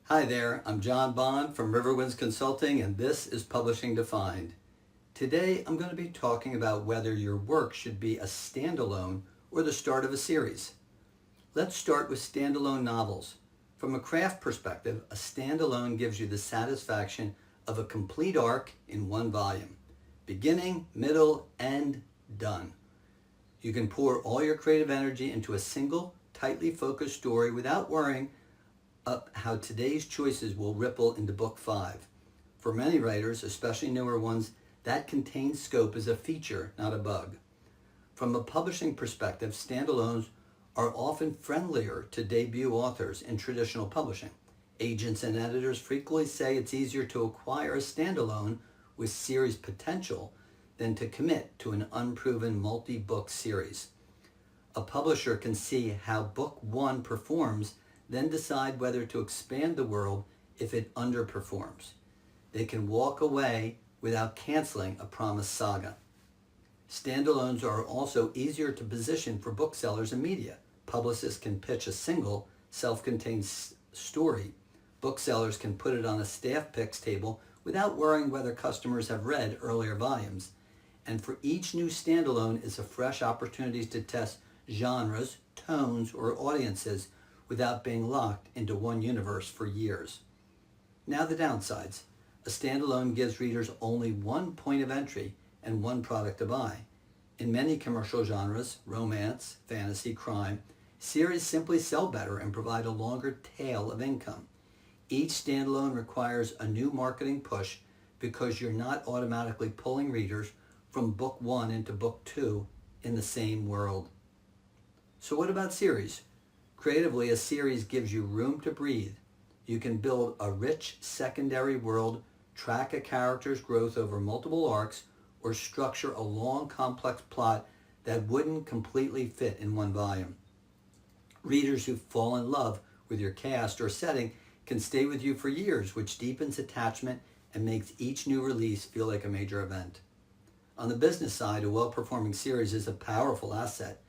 Hi there, I'm John Bond from Riverwinds Consulting, and this is Publishing Defined. Today I'm going to be talking about whether your work should be a standalone or the start of a series. Let's start with standalone novels. From a craft perspective, a standalone gives you the satisfaction of a complete arc in one volume. Beginning, middle, end, done. You can pour all your creative energy into a single, tightly focused story without worrying how today's choices will ripple into book 5. For many writers, especially newer ones, that contained scope is a feature, not a bug. From a publishing perspective, standalones are often friendlier to debut authors in traditional publishing. Agents and editors frequently say it's easier to acquire a standalone with series potential than to commit to an unproven multi-book series. A publisher can see how book 1 performs, then decide whether to expand the world if it underperforms. They can walk away without canceling a promised saga. Standalones are also easier to position for booksellers and media. Publicists can pitch a single, self-contained story. Booksellers can put it on a staff picks table without worrying whether customers have read earlier volumes. And for each new standalone is a fresh opportunity to test genres, tones, or audiences without being locked into one universe for years. Now the downsides. A standalone gives readers only one point of entry and one product to buy. In many commercial genres, romance, fantasy, crime, series simply sell better and provide a longer tail of income. Each standalone requires a new marketing push because you're not automatically pulling readers from book 1 into book 2 in the same world. So what about series? Creatively, a series gives you room to breathe. You can build a rich secondary world, track a character's growth over multiple arcs, or structure a long, complex plot that wouldn't completely fit in one volume. Readers who fall in love with your cast or setting can stay with you for years, which deepens attachment and makes each new release feel like a major event. On the business side, a well-performing series is a powerful asset.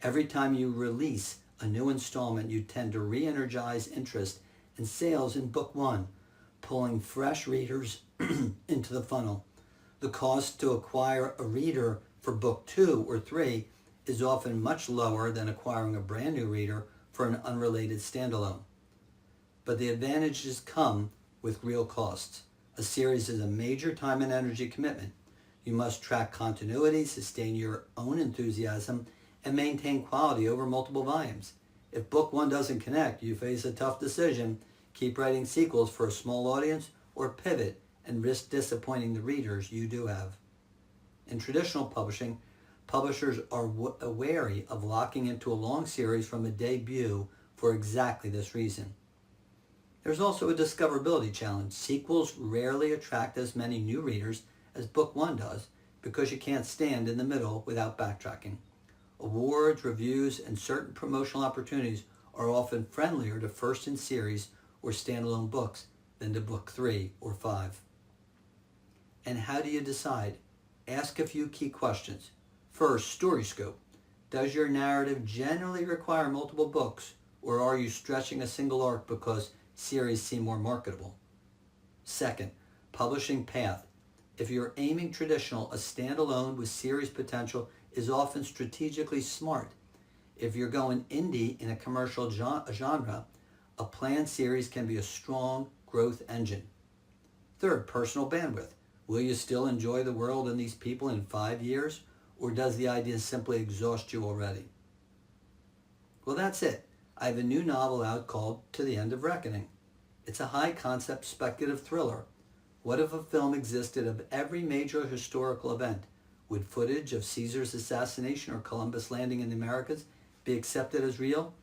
Every time you release a new installment, you tend to re-energize interest and sales in book 1, pulling fresh readers into the funnel. The cost to acquire a reader for book 2 or 3 is often much lower than acquiring a brand new reader for an unrelated standalone. But the advantages come with real costs. A series is a major time and energy commitment. You must track continuity, sustain your own enthusiasm, and maintain quality over multiple volumes. If book 1 doesn't connect, you face a tough decision: keep writing sequels for a small audience or pivot and risk disappointing the readers you do have. In traditional publishing, publishers are wary of locking into a long series from a debut for exactly this reason. There's also a discoverability challenge. Sequels rarely attract as many new readers as book 1 does because you can't stand in the middle without backtracking. Awards, reviews, and certain promotional opportunities are often friendlier to first in series or standalone books than to book 3 or 5. And how do you decide? Ask a few key questions. First, story scope. Does your narrative generally require multiple books, or are you stretching a single arc because series seem more marketable? Second, publishing path. If you're aiming traditional, a standalone with series potential is often strategically smart. If you're going indie in a commercial genre, a planned series can be a strong growth engine. Third, personal bandwidth. Will you still enjoy the world and these people in 5 years, or does the idea simply exhaust you already? Well, that's it. I have a new novel out called To the End of Reckoning. It's a high-concept speculative thriller. What if a film existed of every major historical event? Would footage of Caesar's assassination or Columbus landing in the Americas be accepted as real?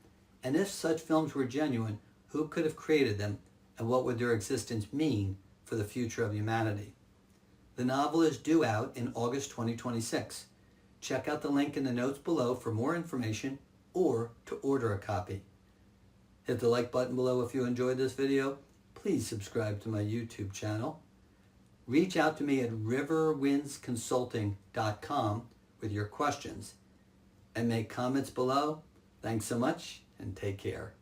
And if such films were genuine, who could have created them, and what would their existence mean for the future of humanity? The novel is due out in August 2026. Check out the link in the notes below for more information or to order a copy. Hit the like button below if you enjoyed this video. Please subscribe to my YouTube channel. Reach out to me at riverwindsconsulting.com with your questions and make comments below. Thanks so much and take care.